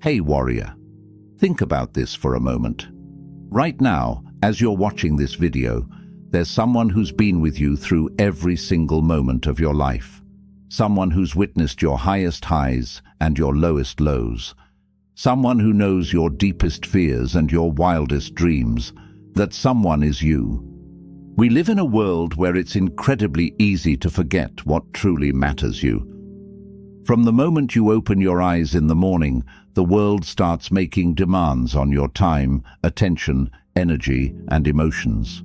Hey warrior, think about this for a moment. Right now, as you're watching this video, there's someone who's been with you through every single moment of your life. Someone who's witnessed your highest highs and your lowest lows. Someone who knows your deepest fears and your wildest dreams. That someone is you. We live in a world where it's incredibly easy to forget what truly matters you. From the moment you open your eyes in the morning, the world starts making demands on your time, attention, energy, and emotions.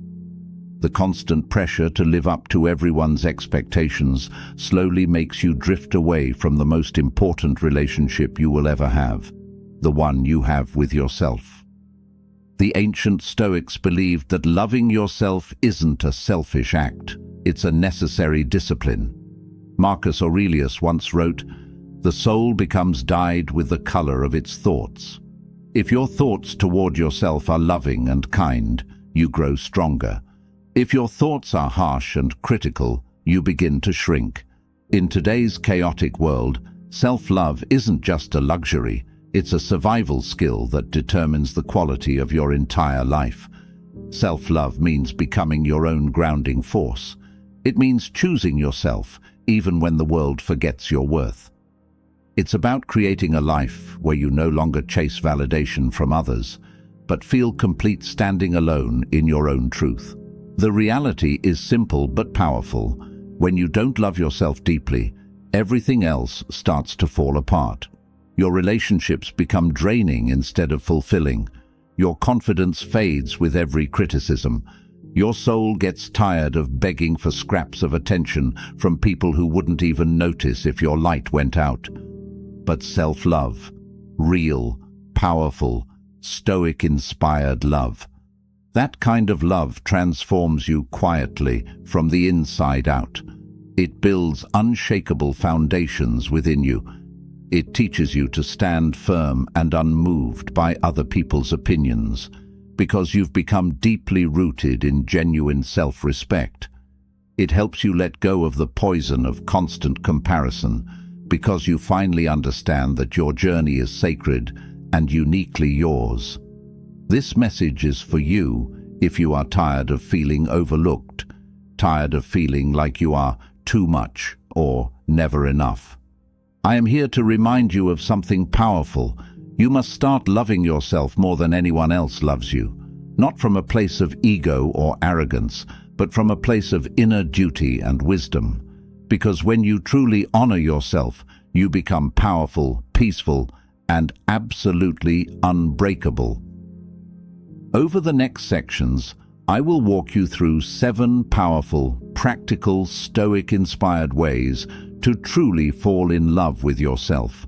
The constant pressure to live up to everyone's expectations slowly makes you drift away from the most important relationship you will ever have, the one you have with yourself. The ancient Stoics believed that loving yourself isn't a selfish act, it's a necessary discipline. Marcus Aurelius once wrote, "The soul becomes dyed with the color of its thoughts." If your thoughts toward yourself are loving and kind, you grow stronger. If your thoughts are harsh and critical, you begin to shrink. In today's chaotic world, self-love isn't just a luxury, it's a survival skill that determines the quality of your entire life. Self-love means becoming your own grounding force. It means choosing yourself, even when the world forgets your worth. It's about creating a life where you no longer chase validation from others, but feel complete standing alone in your own truth. The reality is simple but powerful. When you don't love yourself deeply, everything else starts to fall apart. Your relationships become draining instead of fulfilling. Your confidence fades with every criticism. Your soul gets tired of begging for scraps of attention from people who wouldn't even notice if your light went out. But self-love, real, powerful, Stoic-inspired love, that kind of love transforms you quietly from the inside out. It builds unshakable foundations within you. It teaches you to stand firm and unmoved by other people's opinions, because you've become deeply rooted in genuine self-respect. It helps you let go of the poison of constant comparison, because you finally understand that your journey is sacred and uniquely yours. This message is for you if you are tired of feeling overlooked, tired of feeling like you are too much or never enough. I am here to remind you of something powerful. You must start loving yourself more than anyone else loves you, not from a place of ego or arrogance, but from a place of inner duty and wisdom. Because when you truly honor yourself, you become powerful, peaceful, and absolutely unbreakable. Over the next sections, I will walk you through 7 powerful, practical, Stoic-inspired ways to truly fall in love with yourself.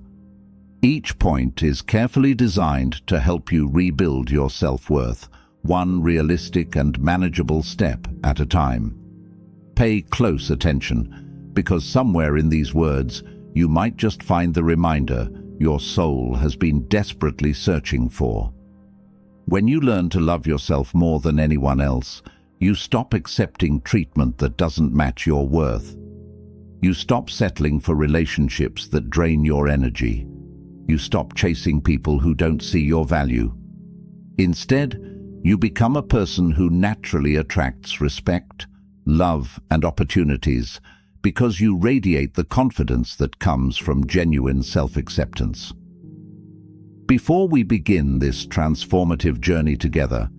Each point is carefully designed to help you rebuild your self-worth, one realistic and manageable step at a time. Pay close attention, because somewhere in these words, you might just find the reminder your soul has been desperately searching for. When you learn to love yourself more than anyone else, you stop accepting treatment that doesn't match your worth. You stop settling for relationships that drain your energy. You stop chasing people who don't see your value. Instead, you become a person who naturally attracts respect, love, and opportunities because you radiate the confidence that comes from genuine self-acceptance. Before we begin this transformative journey together,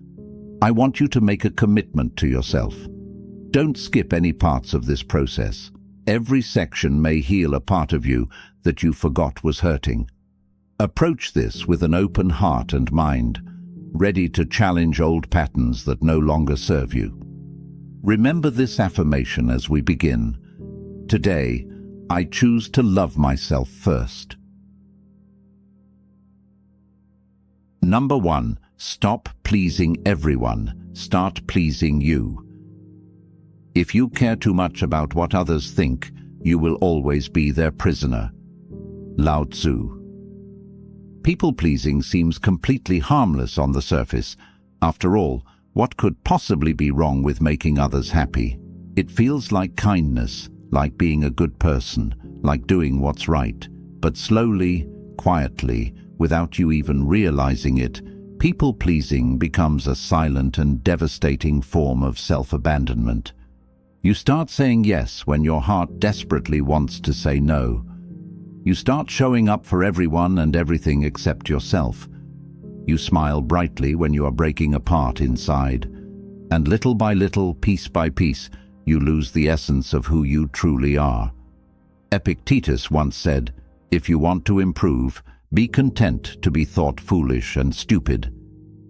I want you to make a commitment to yourself. Don't skip any parts of this process. Every section may heal a part of you that you forgot was hurting. Approach this with an open heart and mind, ready to challenge old patterns that no longer serve you. Remember this affirmation as we begin. Today, I choose to love myself first. Number 1, stop pleasing everyone. Start pleasing you. If you care too much about what others think, you will always be their prisoner. Lao Tzu. People-pleasing seems completely harmless on the surface. After all, what could possibly be wrong with making others happy? It feels like kindness, like being a good person, like doing what's right. But slowly, quietly, without you even realizing it, people-pleasing becomes a silent and devastating form of self-abandonment. You start saying yes when your heart desperately wants to say no. You start showing up for everyone and everything except yourself. You smile brightly when you are breaking apart inside. And little by little, piece by piece, you lose the essence of who you truly are. Epictetus once said, "If you want to improve, be content to be thought foolish and stupid."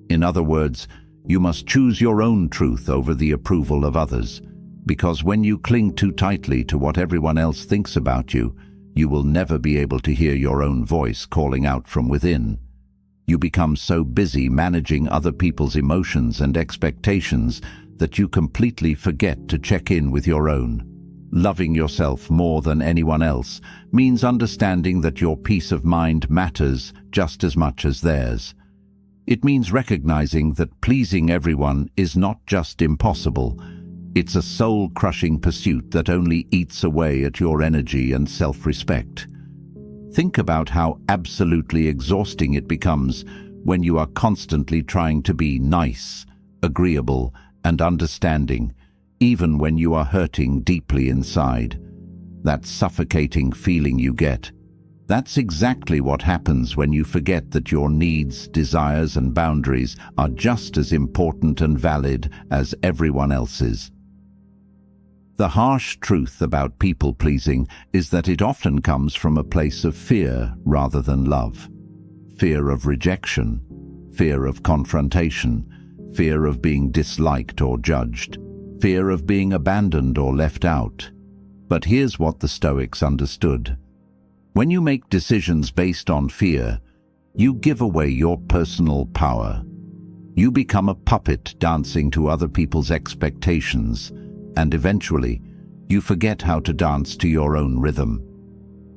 In other words, you must choose your own truth over the approval of others, because when you cling too tightly to what everyone else thinks about you, you will never be able to hear your own voice calling out from within. You become so busy managing other people's emotions and expectations that you completely forget to check in with your own. Loving yourself more than anyone else means understanding that your peace of mind matters just as much as theirs. It means recognizing that pleasing everyone is not just impossible. It's a soul-crushing pursuit that only eats away at your energy and self-respect. Think about how absolutely exhausting it becomes when you are constantly trying to be nice, agreeable, and understanding, even when you are hurting deeply inside. That suffocating feeling you get. That's exactly what happens when you forget that your needs, desires, and boundaries are just as important and valid as everyone else's. The harsh truth about people-pleasing is that it often comes from a place of fear rather than love. Fear of rejection, fear of confrontation, fear of being disliked or judged, fear of being abandoned or left out. But here's what the Stoics understood. When you make decisions based on fear, you give away your personal power. You become a puppet dancing to other people's expectations, and eventually, you forget how to dance to your own rhythm.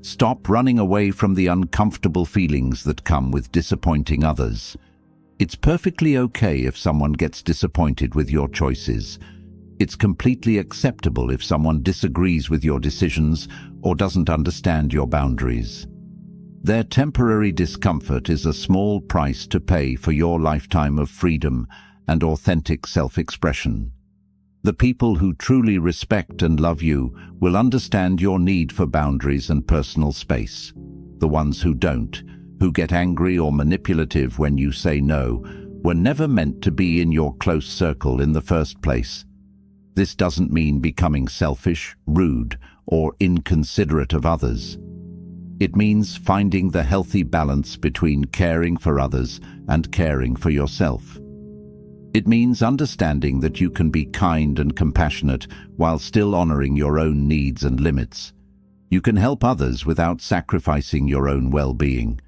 Stop running away from the uncomfortable feelings that come with disappointing others. It's perfectly okay if someone gets disappointed with your choices. It's completely acceptable if someone disagrees with your decisions or doesn't understand your boundaries. Their temporary discomfort is a small price to pay for your lifetime of freedom and authentic self-expression. The people who truly respect and love you will understand your need for boundaries and personal space. The ones who don't, who get angry or manipulative when you say no, were never meant to be in your close circle in the first place. This doesn't mean becoming selfish, rude, or inconsiderate of others. It means finding the healthy balance between caring for others and caring for yourself. It means understanding that you can be kind and compassionate while still honoring your own needs and limits. You can help others without sacrificing your own well-being.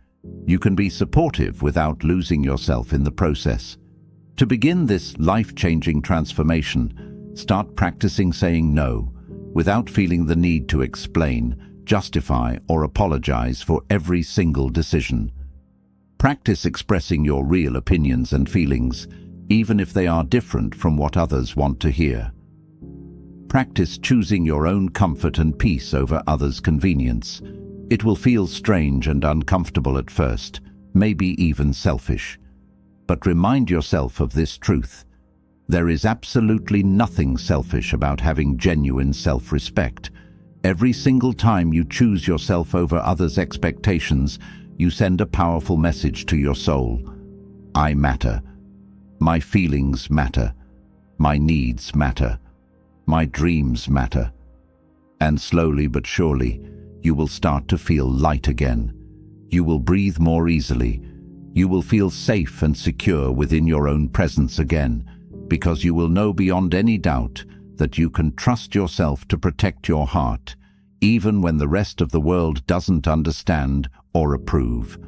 You can be supportive without losing yourself in the process. To begin this life-changing transformation, start practicing saying no, without feeling the need to explain, justify, or apologize for every single decision. Practice expressing your real opinions and feelings, even if they are different from what others want to hear. Practice choosing your own comfort and peace over others' convenience. It will feel strange and uncomfortable at first, maybe even selfish. But remind yourself of this truth. There is absolutely nothing selfish about having genuine self-respect. Every single time you choose yourself over others' expectations, you send a powerful message to your soul. I matter. My feelings matter. My needs matter. My dreams matter. And slowly but surely, you will start to feel light again. You will breathe more easily. You will feel safe and secure within your own presence again, because you will know beyond any doubt that you can trust yourself to protect your heart, even when the rest of the world doesn't understand or approve.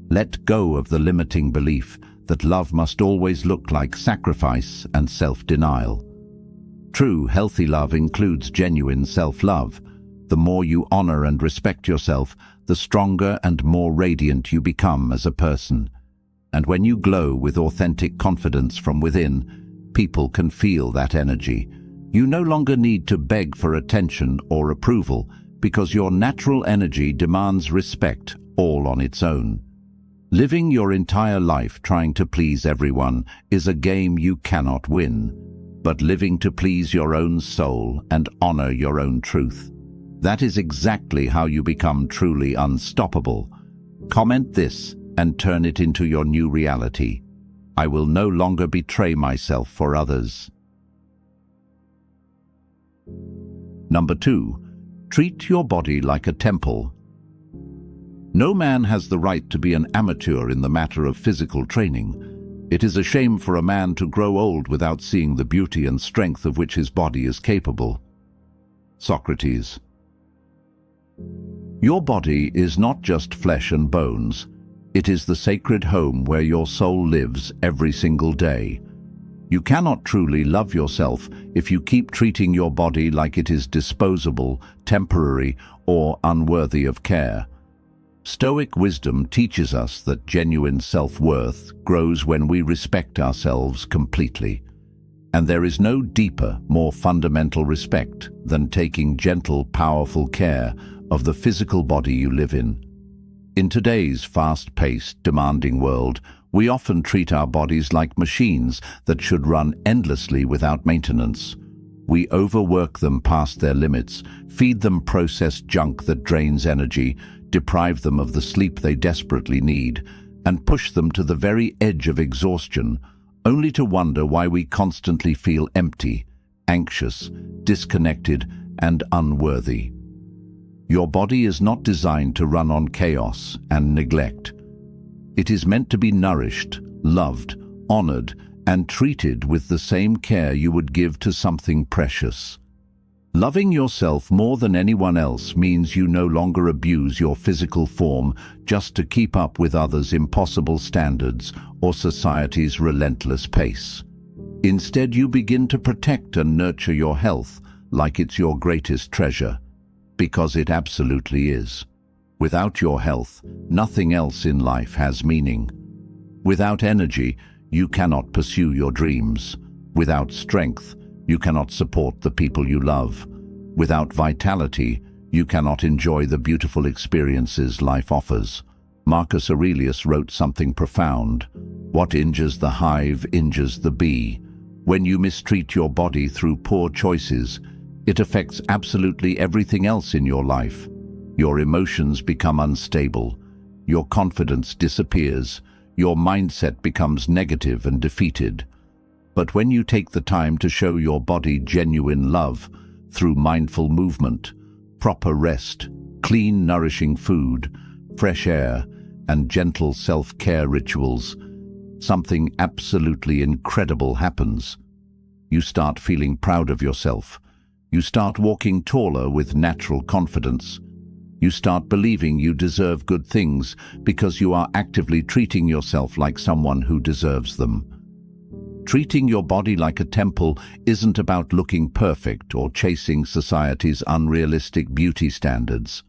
Let go of the limiting belief that love must always look like sacrifice and self-denial. True, healthy love includes genuine self-love. The more you honor and respect yourself, the stronger and more radiant you become as a person. And when you glow with authentic confidence from within, people can feel that energy. You no longer need to beg for attention or approval, because your natural energy demands respect all on its own. Living your entire life trying to please everyone is a game you cannot win. But living to please your own soul and honor your own truth, that is exactly how you become truly unstoppable. Comment this and turn it into your new reality. I will no longer betray myself for others. Number 2. Treat your body like a temple. No man has the right to be an amateur in the matter of physical training. It is a shame for a man to grow old without seeing the beauty and strength of which his body is capable. Socrates. Your body is not just flesh and bones. It is the sacred home where your soul lives every single day. You cannot truly love yourself if you keep treating your body like it is disposable, temporary, or unworthy of care. Stoic wisdom teaches us that genuine self-worth grows when we respect ourselves completely. And there is no deeper, more fundamental respect than taking gentle, powerful care of the physical body you live in. In today's fast-paced, demanding world, we often treat our bodies like machines that should run endlessly without maintenance. We overwork them past their limits, feed them processed junk that drains energy, deprive them of the sleep they desperately need, and push them to the very edge of exhaustion, only to wonder why we constantly feel empty, anxious, disconnected, and unworthy. Your body is not designed to run on chaos and neglect. It is meant to be nourished, loved, honored, and treated with the same care you would give to something precious. Loving yourself more than anyone else means you no longer abuse your physical form just to keep up with others' impossible standards or society's relentless pace. Instead, you begin to protect and nurture your health like it's your greatest treasure, because it absolutely is. Without your health, nothing else in life has meaning. Without energy, you cannot pursue your dreams. Without strength, you cannot support the people you love. Without vitality, you cannot enjoy the beautiful experiences life offers. Marcus Aurelius wrote something profound. What injures the hive injures the bee. When you mistreat your body through poor choices, it affects absolutely everything else in your life. Your emotions become unstable. Your confidence disappears. Your mindset becomes negative and defeated. But when you take the time to show your body genuine love through mindful movement, proper rest, clean, nourishing food, fresh air, and gentle self-care rituals, something absolutely incredible happens. You start feeling proud of yourself. You start walking taller with natural confidence. You start believing you deserve good things because you are actively treating yourself like someone who deserves them. Treating your body like a temple isn't about looking perfect or chasing society's unrealistic beauty standards.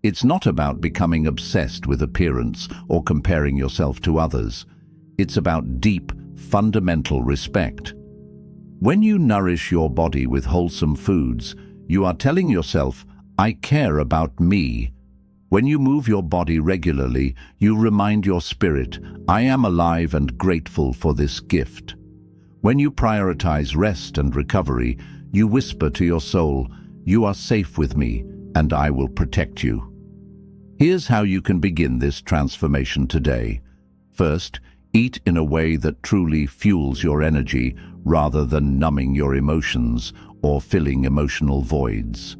It's not about becoming obsessed with appearance or comparing yourself to others. It's about deep, fundamental respect. When you nourish your body with wholesome foods, you are telling yourself, I care about me. When you move your body regularly, you remind your spirit, I am alive and grateful for this gift. When you prioritize rest and recovery, you whisper to your soul, you are safe with me, and I will protect you. Here's how you can begin this transformation today. First, eat in a way that truly fuels your energy rather than numbing your emotions or filling emotional voids.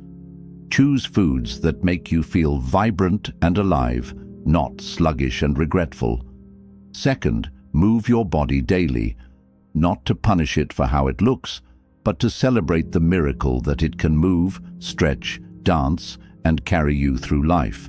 Choose foods that make you feel vibrant and alive, not sluggish and regretful. Second, move your body daily, not to punish it for how it looks, but to celebrate the miracle that it can move, stretch, dance, and carry you through life.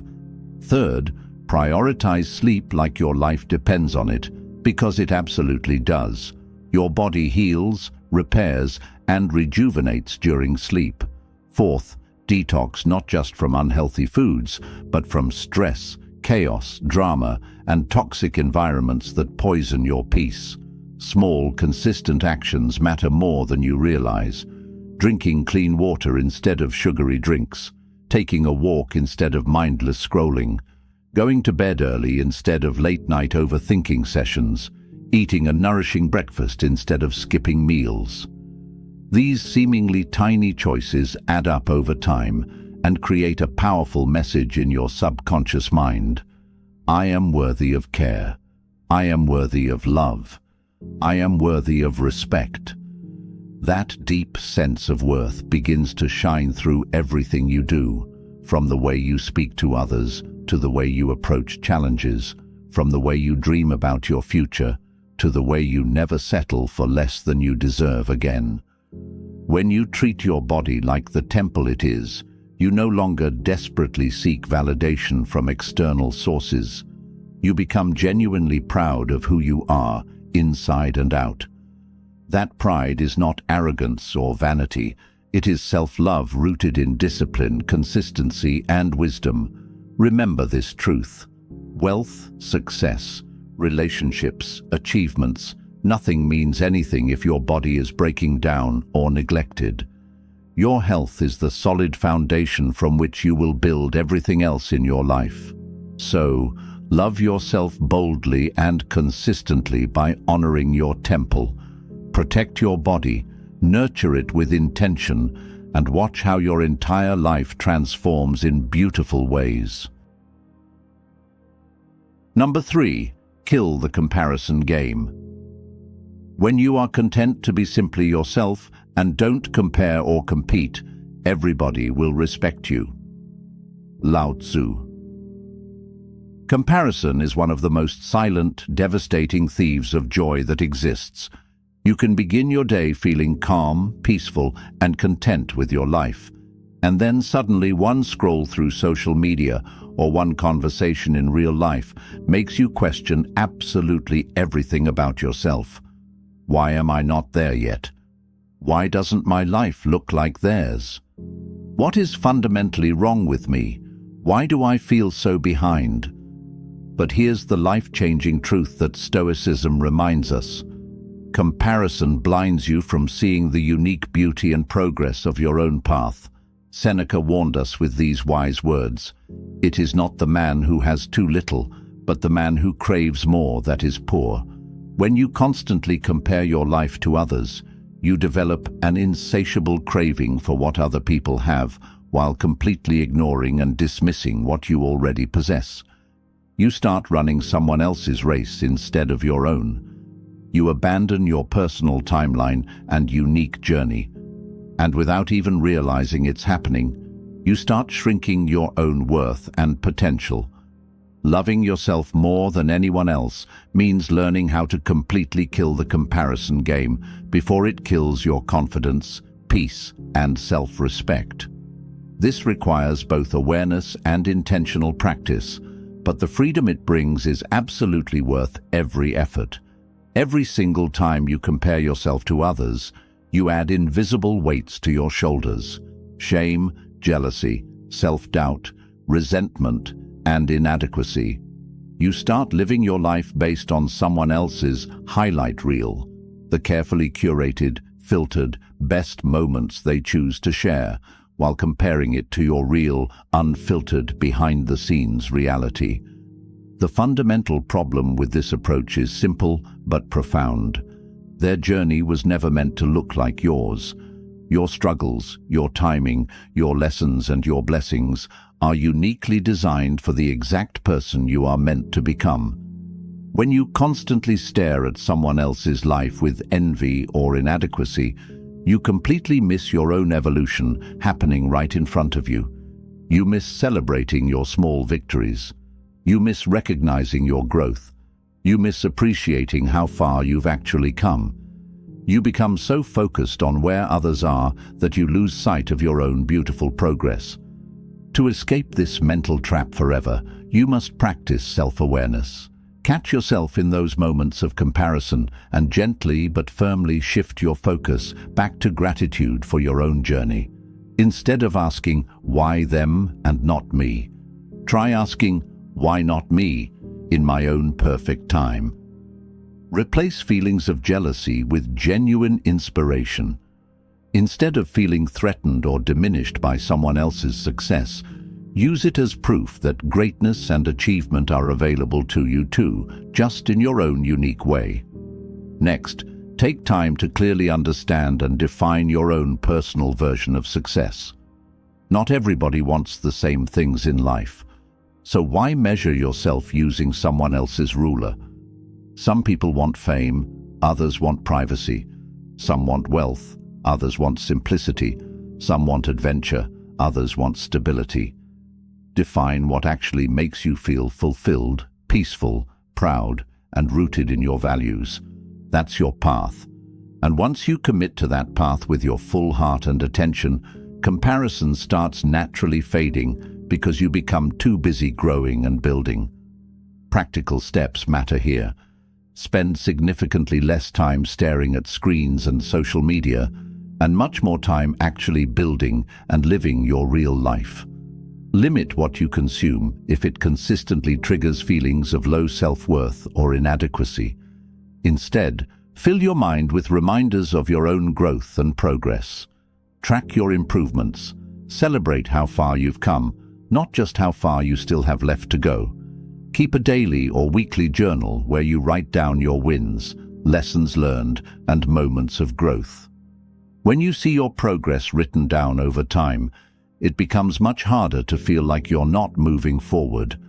Third, prioritize sleep like your life depends on it, because it absolutely does. Your body heals, repairs, and rejuvenates during sleep. Fourth, detox not just from unhealthy foods, but from stress, chaos, drama, and toxic environments that poison your peace. Small, consistent actions matter more than you realize. Drinking clean water instead of sugary drinks, taking a walk instead of mindless scrolling, going to bed early instead of late-night overthinking sessions, eating a nourishing breakfast instead of skipping meals. These seemingly tiny choices add up over time and create a powerful message in your subconscious mind. I am worthy of care. I am worthy of love. I am worthy of respect. That deep sense of worth begins to shine through everything you do, from the way you speak to others to the way you approach challenges, from the way you dream about your future to the way you never settle for less than you deserve again. When you treat your body like the temple it is, you no longer desperately seek validation from external sources. You become genuinely proud of who you are, inside and out. That pride is not arrogance or vanity. It is self-love rooted in discipline, consistency, and wisdom. Remember this truth. Wealth, success, relationships, achievements, nothing means anything if your body is breaking down or neglected. Your health is the solid foundation from which you will build everything else in your life. So, love yourself boldly and consistently by honoring your temple. Protect your body, nurture it with intention, and watch how your entire life transforms in beautiful ways. Number 3. Kill the comparison game. When you are content to be simply yourself and don't compare or compete, everybody will respect you. Lao Tzu. Comparison is one of the most silent, devastating thieves of joy that exists. You can begin your day feeling calm, peaceful, and content with your life. And then suddenly one scroll through social media or one conversation in real life makes you question absolutely everything about yourself. Why am I not there yet? Why doesn't my life look like theirs? What is fundamentally wrong with me? Why do I feel so behind? But here's the life-changing truth that Stoicism reminds us. Comparison blinds you from seeing the unique beauty and progress of your own path. Seneca warned us with these wise words. It is not the man who has too little, but the man who craves more that is poor. When you constantly compare your life to others, you develop an insatiable craving for what other people have, while completely ignoring and dismissing what you already possess. You start running someone else's race instead of your own. You abandon your personal timeline and unique journey. And without even realizing it's happening, you start shrinking your own worth and potential. Loving yourself more than anyone else means learning how to completely kill the comparison game before it kills your confidence, peace, and self-respect. This requires both awareness and intentional practice, but the freedom it brings is absolutely worth every effort. Every single time you compare yourself to others, you add invisible weights to your shoulders: shame, jealousy, self-doubt, resentment, and inadequacy. You start living your life based on someone else's highlight reel, the carefully curated, filtered, best moments they choose to share, while comparing it to your real, unfiltered, behind-the-scenes reality. The fundamental problem with this approach is simple but profound. Their journey was never meant to look like yours. Your struggles, your timing, your lessons, and your blessings are uniquely designed for the exact person you are meant to become. When you constantly stare at someone else's life with envy or inadequacy, you completely miss your own evolution happening right in front of you. You miss celebrating your small victories. You miss recognizing your growth. You miss appreciating how far you've actually come. You become so focused on where others are that you lose sight of your own beautiful progress. To escape this mental trap forever, you must practice self-awareness. Catch yourself in those moments of comparison and gently but firmly shift your focus back to gratitude for your own journey. Instead of asking, "Why them and not me?" try asking, "Why not me, in my own perfect time?" Replace feelings of jealousy with genuine inspiration. Instead of feeling threatened or diminished by someone else's success, Use it as proof that greatness and achievement are available to you too, just in your own unique way. Next, take time to clearly understand and define your own personal version of success. Not everybody wants the same things in life, so why measure yourself using someone else's ruler? Some people want fame, others want privacy. Some want wealth, others want simplicity. Some want adventure, others want stability. Define what actually makes you feel fulfilled, peaceful, proud, and rooted in your values. That's your path. And once you commit to that path with your full heart and attention, comparison starts naturally fading because you become too busy growing and building. Practical steps matter here. Spend significantly less time staring at screens and social media, and much more time actually building and living your real life. Limit what you consume if it consistently triggers feelings of low self-worth or inadequacy. Instead, fill your mind with reminders of your own growth and progress. Track your improvements. Celebrate how far you've come, not just how far you still have left to go. Keep a daily or weekly journal where you write down your wins, lessons learned, and moments of growth. When you see your progress written down over time, it becomes much harder to feel like you're not moving forward.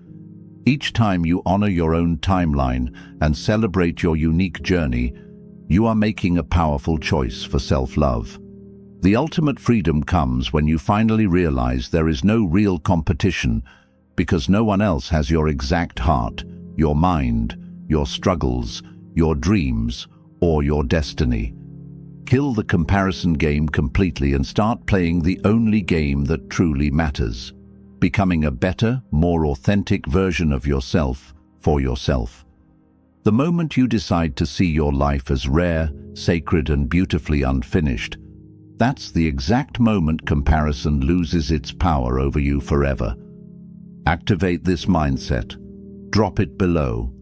Each time you honor your own timeline and celebrate your unique journey, you are making a powerful choice for self-love. The ultimate freedom comes when you finally realize there is no real competition because no one else has your exact heart, your mind, your struggles, your dreams, or your destiny. Kill the comparison game completely and start playing the only game that truly matters, becoming a better, more authentic version of yourself for yourself. The moment you decide to see your life as rare, sacred, and beautifully unfinished, that's the exact moment comparison loses its power over you forever. Activate this mindset. Drop it below.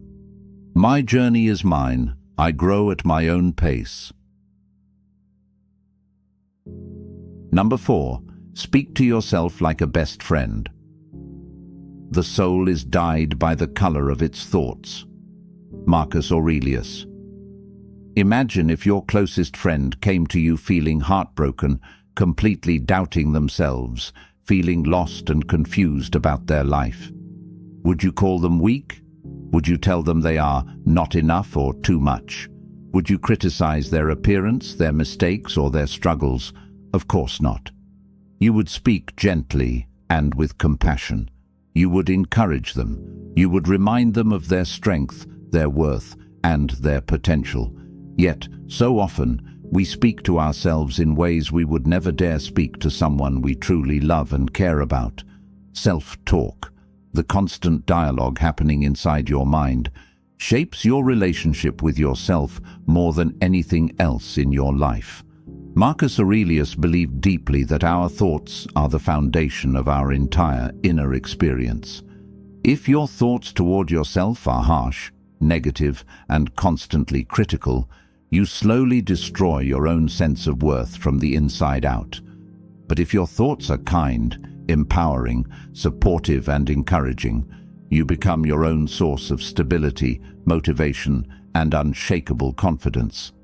My journey is mine. I grow at my own pace. Number 4. Speak to yourself like a best friend. The soul is dyed by the color of its thoughts. Marcus Aurelius. Imagine if your closest friend came to you feeling heartbroken, completely doubting themselves, feeling lost and confused about their life. Would you call them weak? Would you tell them they are not enough or too much? Would you criticize their appearance, their mistakes, or their struggles? Of course not. You would speak gently and with compassion. You would encourage them. You would remind them of their strength, their worth, and their potential. Yet, so often, we speak to ourselves in ways we would never dare speak to someone we truly love and care about. Self-talk, the constant dialogue happening inside your mind, shapes your relationship with yourself more than anything else in your life. Marcus Aurelius believed deeply that our thoughts are the foundation of our entire inner experience. If your thoughts toward yourself are harsh, negative, and constantly critical, you slowly destroy your own sense of worth from the inside out. But if your thoughts are kind, empowering, supportive, and encouraging, you become your own source of stability, motivation, and unshakable confidence.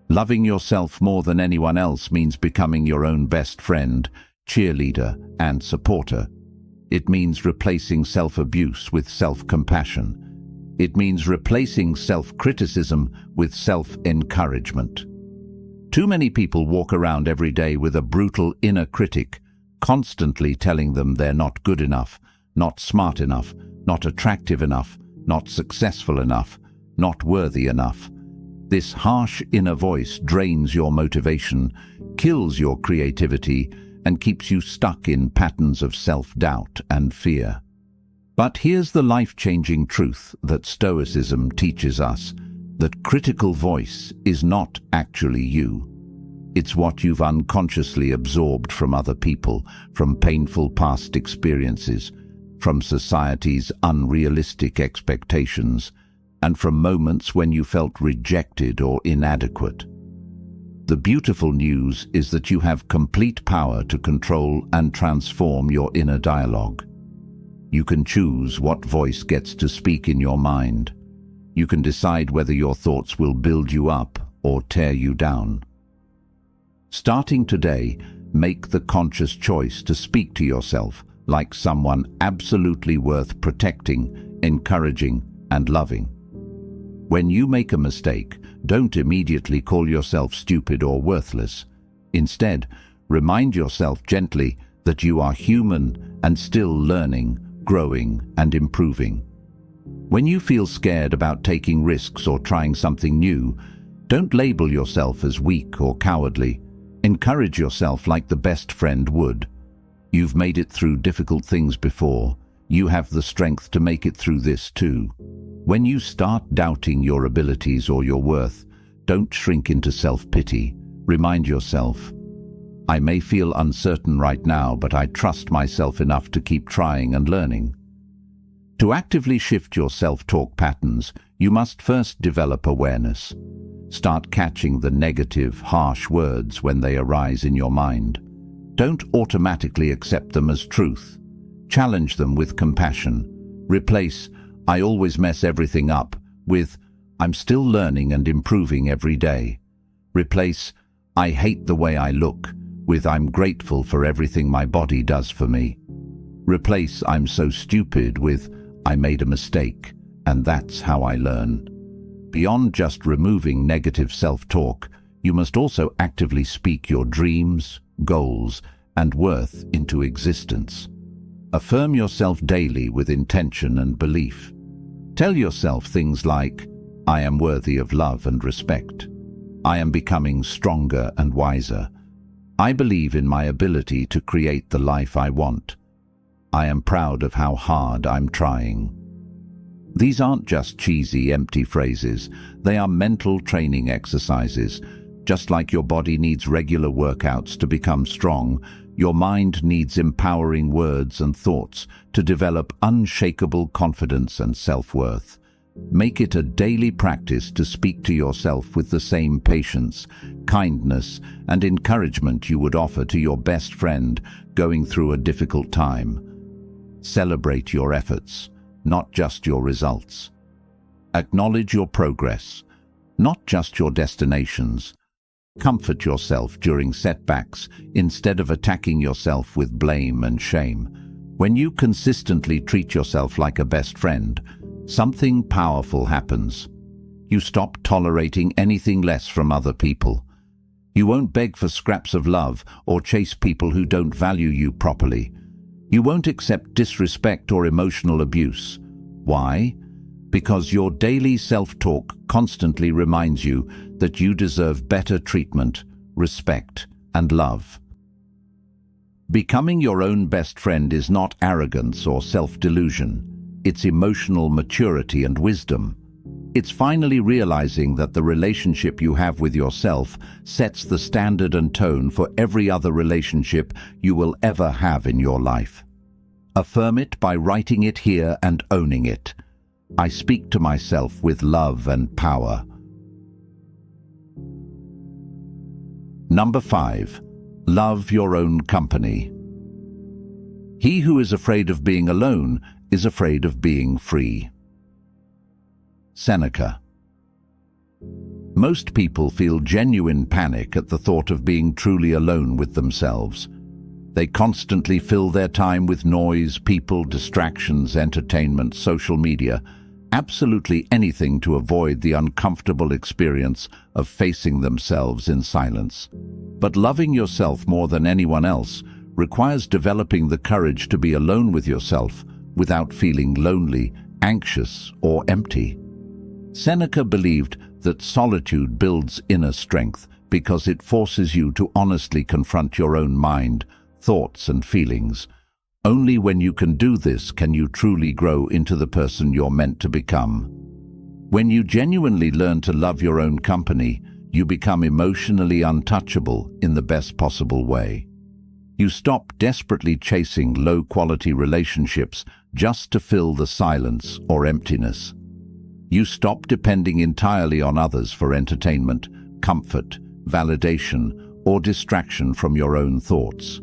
Loving yourself more than anyone else means becoming your own best friend, cheerleader, and supporter. It means replacing self-abuse with self-compassion. It means replacing self-criticism with self-encouragement. Too many people walk around every day with a brutal inner critic, constantly telling them they're not good enough, not smart enough, not attractive enough, not successful enough, not worthy enough. This harsh inner voice drains your motivation, kills your creativity, and keeps you stuck in patterns of self-doubt and fear. But here's the life-changing truth that Stoicism teaches us, that critical voice is not actually you. It's what you've unconsciously absorbed from other people, from painful past experiences, from society's unrealistic expectations, and from moments when you felt rejected or inadequate. The beautiful news is that you have complete power to control and transform your inner dialogue. You can choose what voice gets to speak in your mind. You can decide whether your thoughts will build you up or tear you down. Starting today, make the conscious choice to speak to yourself like someone absolutely worth protecting, encouraging, and loving. When you make a mistake, don't immediately call yourself stupid or worthless. Instead, remind yourself gently that you are human and still learning, growing, and improving. When you feel scared about taking risks or trying something new, don't label yourself as weak or cowardly. Encourage yourself like the best friend would. You've made it through difficult things before. You have the strength to make it through this too. When you start doubting your abilities or your worth, don't shrink into self-pity. Remind yourself, I may feel uncertain right now, but I trust myself enough to keep trying and learning. To actively shift your self-talk patterns, you must first develop awareness. Start catching the negative, harsh words when they arise in your mind. Don't automatically accept them as truth. Challenge them with compassion. Replace, I always mess everything up, with, I'm still learning and improving every day. Replace, I hate the way I look, with I'm grateful for everything my body does for me. Replace I'm so stupid with I made a mistake, and that's how I learn. Beyond just removing negative self-talk, you must also actively speak your dreams, goals, and worth into existence. Affirm yourself daily with intention and belief. Tell yourself things like, I am worthy of love and respect. I am becoming stronger and wiser. I believe in my ability to create the life I want. I am proud of how hard I'm trying. These aren't just cheesy, empty phrases. They are mental training exercises. Just like your body needs regular workouts to become strong, your mind needs empowering words and thoughts to develop unshakable confidence and self-worth. Make it a daily practice to speak to yourself with the same patience, kindness, and encouragement you would offer to your best friend going through a difficult time. Celebrate your efforts, not just your results. Acknowledge your progress, not just your destinations. Comfort yourself during setbacks instead of attacking yourself with blame and shame. When you consistently treat yourself like a best friend, something powerful happens. You stop tolerating anything less from other people. You won't beg for scraps of love or chase people who don't value you properly. You won't accept disrespect or emotional abuse. Why? Because your daily self-talk constantly reminds you that you deserve better treatment, respect, and love. Becoming your own best friend is not arrogance or self-delusion. It's emotional maturity and wisdom. It's finally realizing that the relationship you have with yourself sets the standard and tone for every other relationship you will ever have in your life. Affirm it by writing it here and owning it. I speak to myself with love and power. Number 5. Love your own company. He who is afraid of being alone is afraid of being free. Seneca. Most people feel genuine panic at the thought of being truly alone with themselves. They constantly fill their time with noise, people, distractions, entertainment, social media, absolutely anything to avoid the uncomfortable experience of facing themselves in silence. But loving yourself more than anyone else requires developing the courage to be alone with yourself without feeling lonely, anxious, or empty. Seneca believed that solitude builds inner strength because it forces you to honestly confront your own mind, thoughts, and feelings. Only when you can do this can you truly grow into the person you're meant to become. When you genuinely learn to love your own company, you become emotionally untouchable in the best possible way. You stop desperately chasing low-quality relationships just to fill the silence or emptiness. You stop depending entirely on others for entertainment, comfort, validation, or distraction from your own thoughts.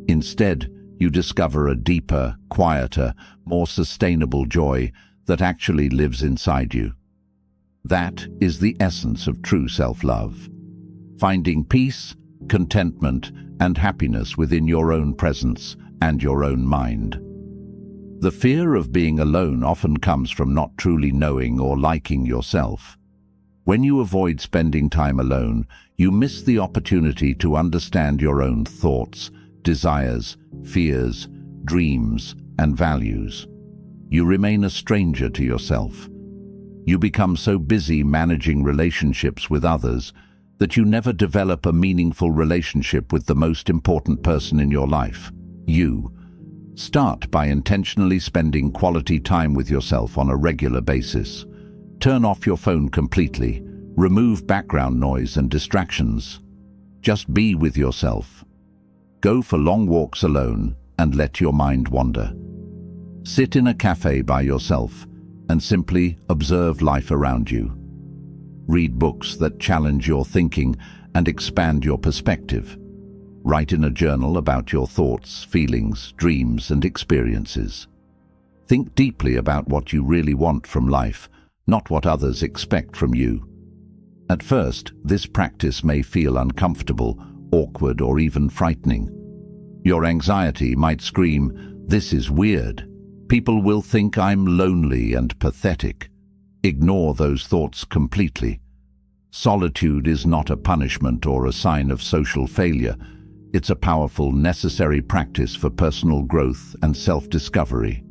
Instead, you discover a deeper, quieter, more sustainable joy that actually lives inside you. That is the essence of true self-love. Finding peace, contentment, and happiness within your own presence and your own mind. The fear of being alone often comes from not truly knowing or liking yourself. When you avoid spending time alone, you miss the opportunity to understand your own thoughts, desires, fears, dreams, and values. You remain a stranger to yourself. You become so busy managing relationships with others that you never develop a meaningful relationship with the most important person in your life, you. Start by intentionally spending quality time with yourself on a regular basis. Turn off your phone completely. Remove background noise and distractions. Just be with yourself. Go for long walks alone and let your mind wander. Sit in a cafe by yourself and simply observe life around you. Read books that challenge your thinking and expand your perspective. Write in a journal about your thoughts, feelings, dreams, and experiences. Think deeply about what you really want from life, not what others expect from you. At first, this practice may feel uncomfortable, awkward, or even frightening. Your anxiety might scream, "This is weird. People will think I'm lonely and pathetic." Ignore those thoughts completely. Solitude is not a punishment or a sign of social failure. It's a powerful, necessary practice for personal growth and self-discovery.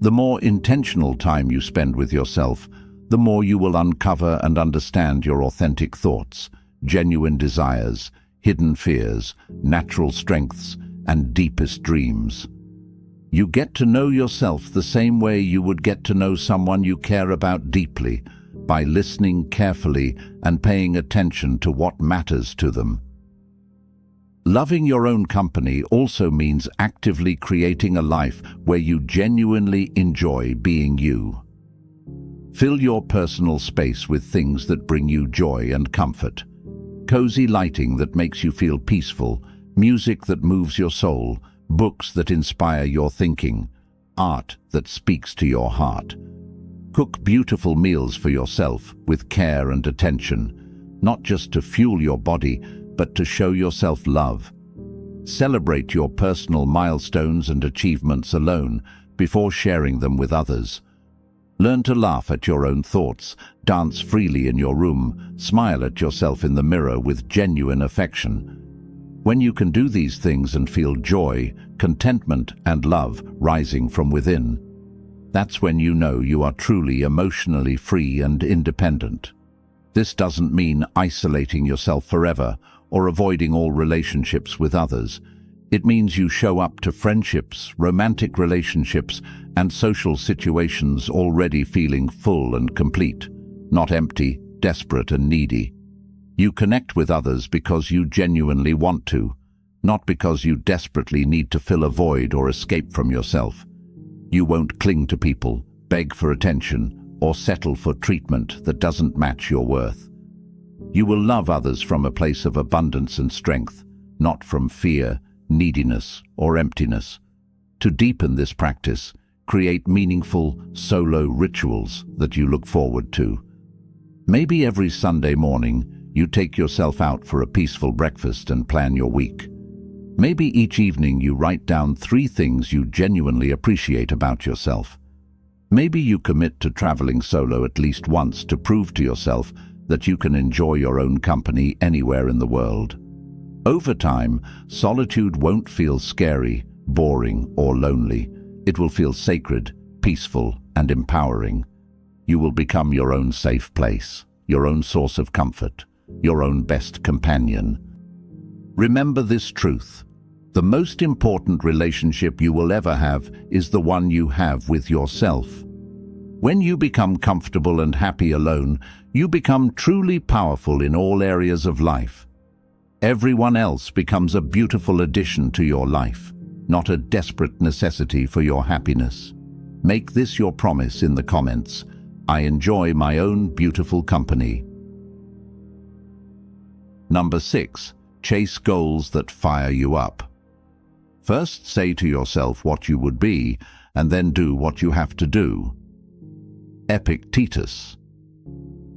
The more intentional time you spend with yourself, the more you will uncover and understand your authentic thoughts, genuine desires, hidden fears, natural strengths, and deepest dreams. You get to know yourself the same way you would get to know someone you care about deeply, by listening carefully and paying attention to what matters to them. Loving your own company also means actively creating a life where you genuinely enjoy being you. Fill your personal space with things that bring you joy and comfort. Cozy lighting that makes you feel peaceful, music that moves your soul, books that inspire your thinking, art that speaks to your heart. Cook beautiful meals for yourself with care and attention, not just to fuel your body, but to show yourself love. Celebrate your personal milestones and achievements alone before sharing them with others. Learn to laugh at your own thoughts, dance freely in your room, smile at yourself in the mirror with genuine affection. When you can do these things and feel joy, contentment, and love rising from within, that's when you know you are truly emotionally free and independent. This doesn't mean isolating yourself forever or avoiding all relationships with others. It means you show up to friendships, romantic relationships, and social situations already feeling full and complete, not empty, desperate, and needy. You connect with others because you genuinely want to, not because you desperately need to fill a void or escape from yourself. You won't cling to people, beg for attention, or settle for treatment that doesn't match your worth. You will love others from a place of abundance and strength, not from fear, neediness, or emptiness. To deepen this practice, create meaningful, solo rituals that you look forward to. Maybe every Sunday morning, you take yourself out for a peaceful breakfast and plan your week. Maybe each evening you write down 3 things you genuinely appreciate about yourself. Maybe you commit to traveling solo at least once to prove to yourself that you can enjoy your own company anywhere in the world. Over time, solitude won't feel scary, boring, or lonely. It will feel sacred, peaceful, and empowering. You will become your own safe place, your own source of comfort, your own best companion. Remember this truth. The most important relationship you will ever have is the one you have with yourself. When you become comfortable and happy alone, you become truly powerful in all areas of life. Everyone else becomes a beautiful addition to your life, not a desperate necessity for your happiness. Make this your promise in the comments. I enjoy my own beautiful company. Number 6. Chase goals that fire you up. First, say to yourself what you would be, and then do what you have to do. Epictetus.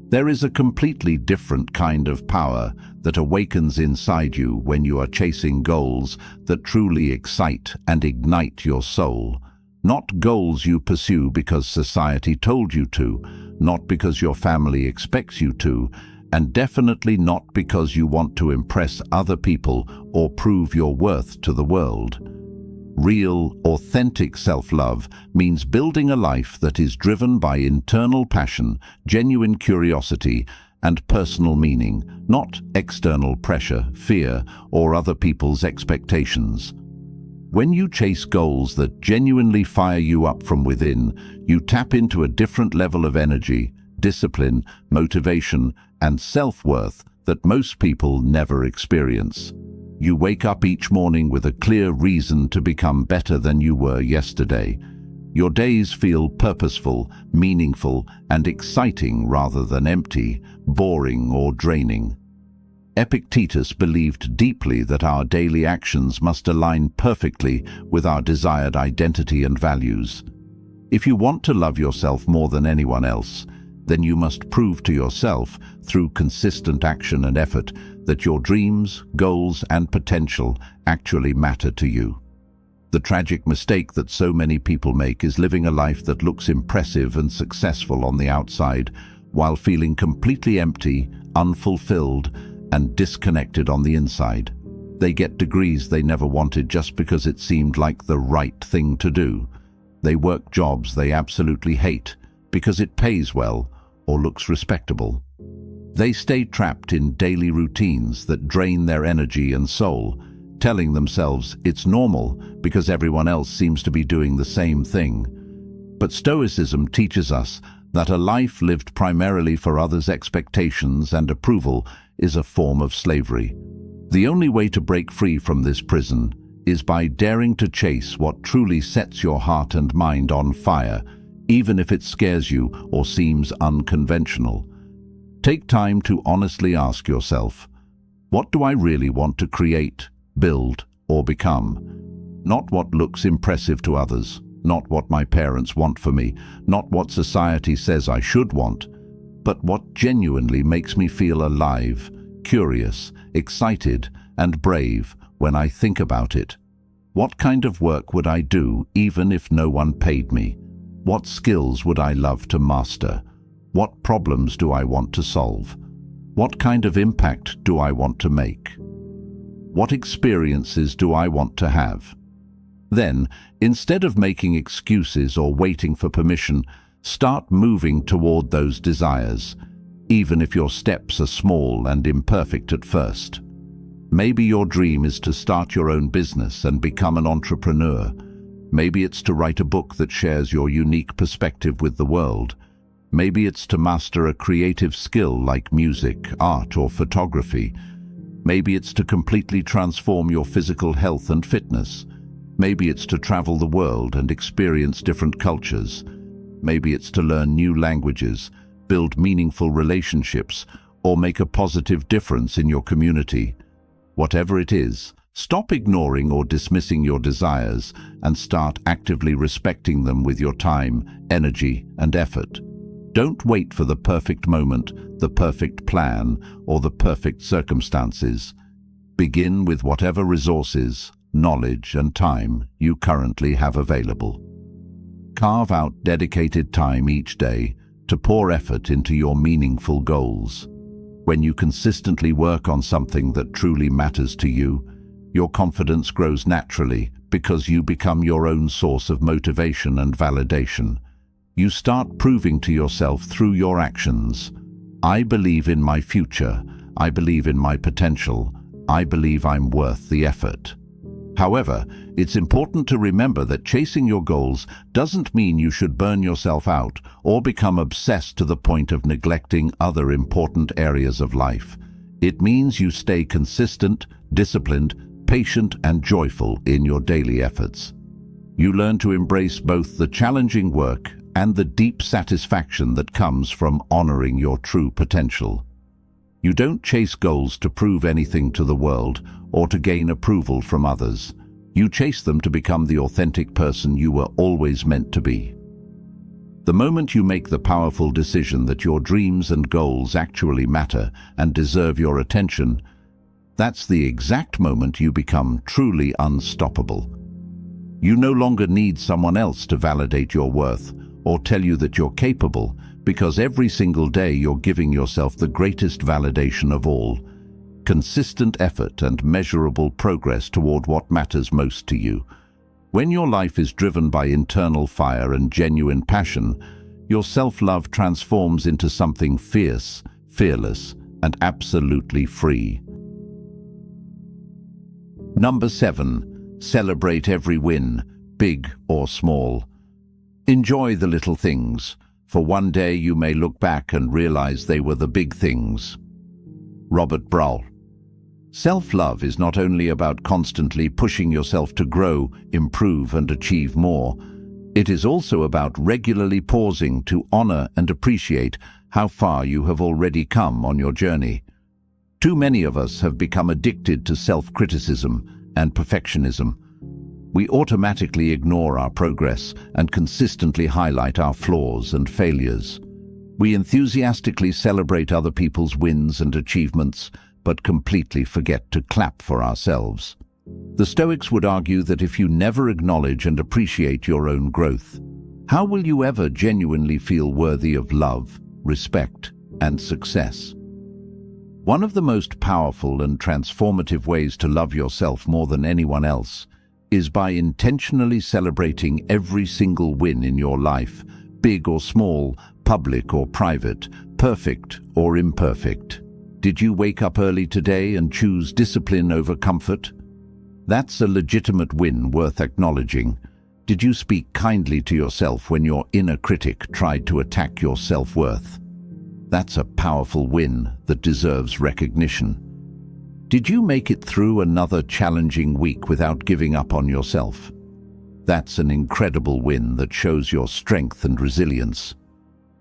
There is a completely different kind of power that awakens inside you when you are chasing goals that truly excite and ignite your soul. Not goals you pursue because society told you to, not because your family expects you to, and definitely not because you want to impress other people or prove your worth to the world. Real, authentic self-love means building a life that is driven by internal passion, genuine curiosity, and personal meaning, not external pressure, fear, or other people's expectations. When you chase goals that genuinely fire you up from within, you tap into a different level of energy, discipline, motivation, and self-worth that most people never experience. You wake up each morning with a clear reason to become better than you were yesterday. Your days feel purposeful, meaningful, and exciting rather than empty, boring, or draining. Epictetus believed deeply that our daily actions must align perfectly with our desired identity and values. If you want to love yourself more than anyone else, then you must prove to yourself, through consistent action and effort, that your dreams, goals, and potential actually matter to you. The tragic mistake that so many people make is living a life that looks impressive and successful on the outside, while feeling completely empty, unfulfilled, and disconnected on the inside. They get degrees they never wanted just because it seemed like the right thing to do. They work jobs they absolutely hate because it pays well or looks respectable. They stay trapped in daily routines that drain their energy and soul, telling themselves it's normal because everyone else seems to be doing the same thing. But Stoicism teaches us that a life lived primarily for others' expectations and approval is a form of slavery. The only way to break free from this prison is by daring to chase what truly sets your heart and mind on fire, even if it scares you or seems unconventional. Take time to honestly ask yourself, what do I really want to create, build, or become? Not what looks impressive to others, not what my parents want for me, not what society says I should want, but what genuinely makes me feel alive, curious, excited, and brave when I think about it. What kind of work would I do even if no one paid me? What skills would I love to master? What problems do I want to solve? What kind of impact do I want to make? What experiences do I want to have? Then, instead of making excuses or waiting for permission, start moving toward those desires, even if your steps are small and imperfect at first. Maybe your dream is to start your own business and become an entrepreneur. Maybe it's to write a book that shares your unique perspective with the world. Maybe it's to master a creative skill like music, art, or photography. Maybe it's to completely transform your physical health and fitness. Maybe it's to travel the world and experience different cultures. Maybe it's to learn new languages, build meaningful relationships, or make a positive difference in your community. Whatever it is, stop ignoring or dismissing your desires and start actively respecting them with your time, energy, and effort. Don't wait for the perfect moment, the perfect plan, or the perfect circumstances. Begin with whatever resources, knowledge, and time you currently have available. Carve out dedicated time each day to pour effort into your meaningful goals. When you consistently work on something that truly matters to you, your confidence grows naturally because you become your own source of motivation and validation. You start proving to yourself through your actions, I believe in my future, I believe in my potential, I believe I'm worth the effort. However, it's important to remember that chasing your goals doesn't mean you should burn yourself out or become obsessed to the point of neglecting other important areas of life. It means you stay consistent, disciplined, patient, and joyful in your daily efforts. You learn to embrace both the challenging work and the deep satisfaction that comes from honoring your true potential. You don't chase goals to prove anything to the world or to gain approval from others. You chase them to become the authentic person you were always meant to be. The moment you make the powerful decision that your dreams and goals actually matter and deserve your attention, that's the exact moment you become truly unstoppable. You no longer need someone else to validate your worth or tell you that you're capable, because every single day you're giving yourself the greatest validation of all: consistent effort and measurable progress toward what matters most to you. When your life is driven by internal fire and genuine passion, your self-love transforms into something fierce, fearless, and absolutely free. Number 7. Celebrate every win, big or small. Enjoy the little things, for one day you may look back and realize they were the big things. Robert Brawl. Self-love is not only about constantly pushing yourself to grow, improve, and achieve more. It is also about regularly pausing to honor and appreciate how far you have already come on your journey. Too many of us have become addicted to self-criticism and perfectionism. We automatically ignore our progress and consistently highlight our flaws and failures. We enthusiastically celebrate other people's wins and achievements, but completely forget to clap for ourselves. The Stoics would argue that if you never acknowledge and appreciate your own growth, how will you ever genuinely feel worthy of love, respect, and success? One of the most powerful and transformative ways to love yourself more than anyone else is by intentionally celebrating every single win in your life, big or small, public or private, perfect or imperfect. Did you wake up early today and choose discipline over comfort? That's a legitimate win worth acknowledging. Did you speak kindly to yourself when your inner critic tried to attack your self-worth? That's a powerful win that deserves recognition. Did you make it through another challenging week without giving up on yourself? That's an incredible win that shows your strength and resilience.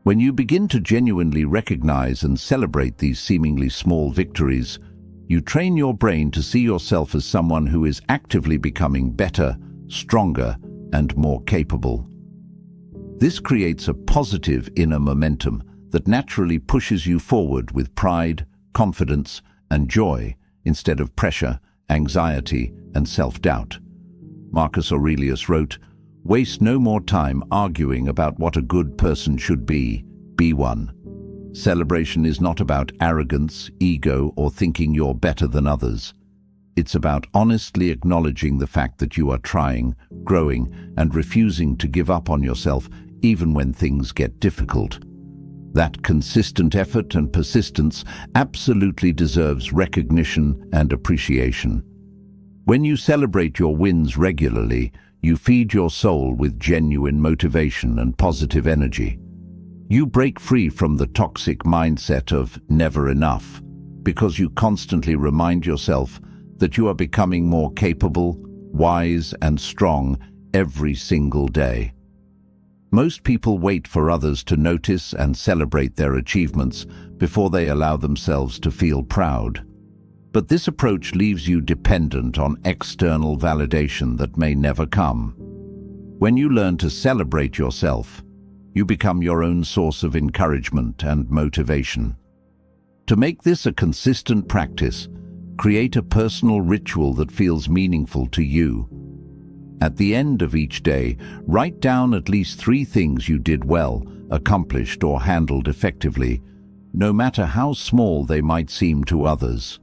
When you begin to genuinely recognize and celebrate these seemingly small victories, you train your brain to see yourself as someone who is actively becoming better, stronger, and more capable. This creates a positive inner momentum that naturally pushes you forward with pride, confidence, and joy instead of pressure, anxiety, and self-doubt. Marcus Aurelius wrote, "Waste no more time arguing about what a good person should be one." Celebration is not about arrogance, ego, or thinking you're better than others. It's about honestly acknowledging the fact that you are trying, growing, and refusing to give up on yourself even when things get difficult. That consistent effort and persistence absolutely deserves recognition and appreciation. When you celebrate your wins regularly, you feed your soul with genuine motivation and positive energy. You break free from the toxic mindset of never enough, because you constantly remind yourself that you are becoming more capable, wise, and strong every single day. Most people wait for others to notice and celebrate their achievements before they allow themselves to feel proud. But this approach leaves you dependent on external validation that may never come. When you learn to celebrate yourself, you become your own source of encouragement and motivation. To make this a consistent practice, create a personal ritual that feels meaningful to you. At the end of each day, write down at least 3 things you did well, accomplished, or handled effectively, no matter how small they might seem to others.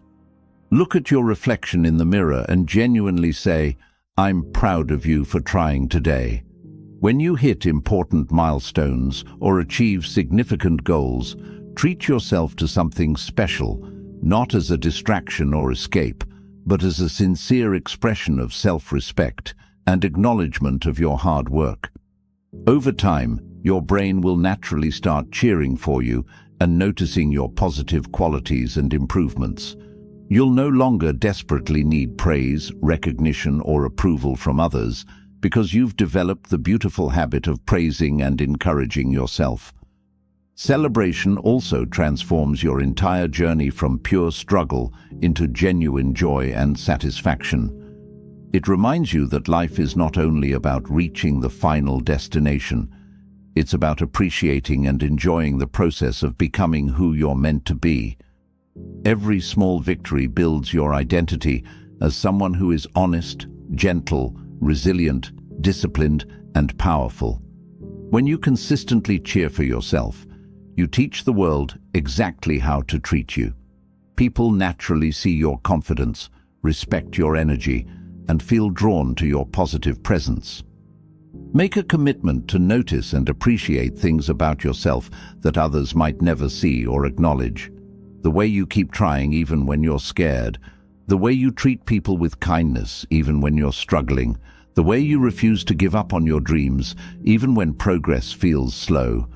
Look at your reflection in the mirror and genuinely say, "I'm proud of you for trying today." When you hit important milestones or achieve significant goals, treat yourself to something special, not as a distraction or escape, but as a sincere expression of self-respect and acknowledgement of your hard work. Over time, your brain will naturally start cheering for you and noticing your positive qualities and improvements. You'll no longer desperately need praise, recognition, or approval from others, because you've developed the beautiful habit of praising and encouraging yourself. Celebration also transforms your entire journey from pure struggle into genuine joy and satisfaction. It reminds you that life is not only about reaching the final destination, it's about appreciating and enjoying the process of becoming who you're meant to be. Every small victory builds your identity as someone who is honest, gentle, resilient, disciplined, and powerful. When you consistently cheer for yourself, you teach the world exactly how to treat you. People naturally see your confidence, respect your energy, and feel drawn to your positive presence. Make a commitment to notice and appreciate things about yourself that others might never see or acknowledge. The way you keep trying even when you're scared, the way you treat people with kindness even when you're struggling, the way you refuse to give up on your dreams even when progress feels slow,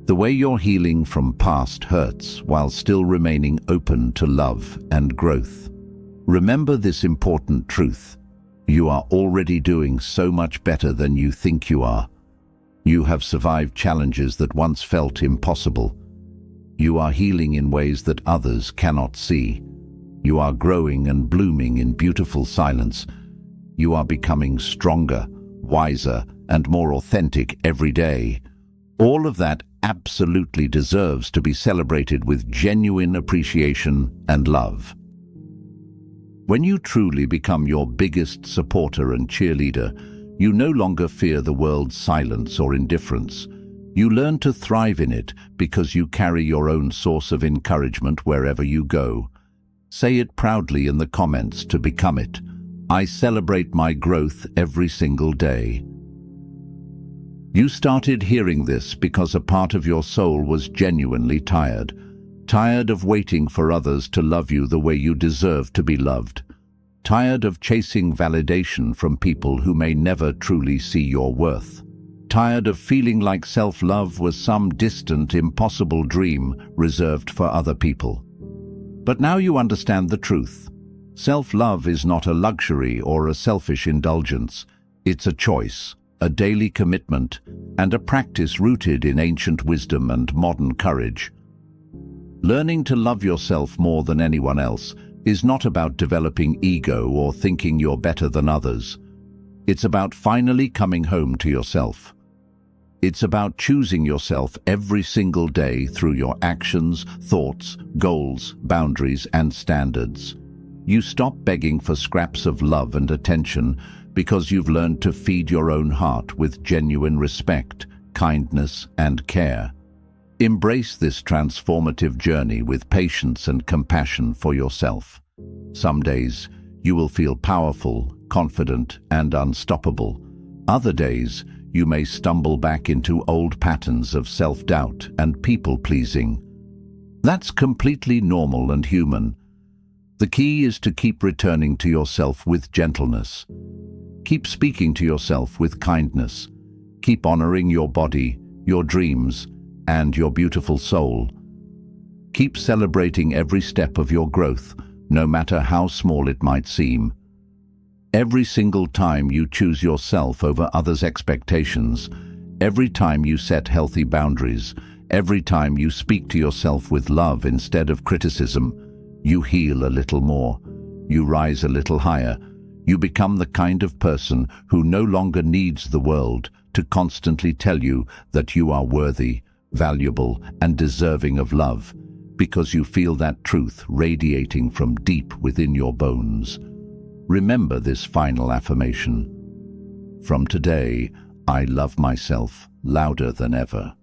the way you're healing from past hurts while still remaining open to love and growth. Remember this important truth. You are already doing so much better than you think you are. You have survived challenges that once felt impossible. You are healing in ways that others cannot see. You are growing and blooming in beautiful silence. You are becoming stronger, wiser, and more authentic every day. All of that absolutely deserves to be celebrated with genuine appreciation and love. When you truly become your biggest supporter and cheerleader, you no longer fear the world's silence or indifference. You learn to thrive in it because you carry your own source of encouragement wherever you go. Say it proudly in the comments to become it. I celebrate my growth every single day. You started hearing this because a part of your soul was genuinely tired. Tired of waiting for others to love you the way you deserve to be loved. Tired of chasing validation from people who may never truly see your worth. Tired of feeling like self-love was some distant, impossible dream reserved for other people. But now you understand the truth. Self-love is not a luxury or a selfish indulgence. It's a choice, a daily commitment, and a practice rooted in ancient wisdom and modern courage. Learning to love yourself more than anyone else is not about developing ego or thinking you're better than others. It's about finally coming home to yourself. It's about choosing yourself every single day through your actions, thoughts, goals, boundaries, and standards. You stop begging for scraps of love and attention because you've learned to feed your own heart with genuine respect, kindness, and care. Embrace this transformative journey with patience and compassion for yourself. Some days, you will feel powerful, confident, and unstoppable. Other days, you may stumble back into old patterns of self-doubt and people-pleasing. That's completely normal and human. The key is to keep returning to yourself with gentleness. Keep speaking to yourself with kindness. Keep honoring your body, your dreams, and your beautiful soul. Keep celebrating every step of your growth, no matter how small it might seem. Every single time you choose yourself over others' expectations, every time you set healthy boundaries, every time you speak to yourself with love instead of criticism, you heal a little more, you rise a little higher, you become the kind of person who no longer needs the world to constantly tell you that you are worthy, valuable, and deserving of love, because you feel that truth radiating from deep within your bones. Remember this final affirmation. From today, I love myself louder than ever.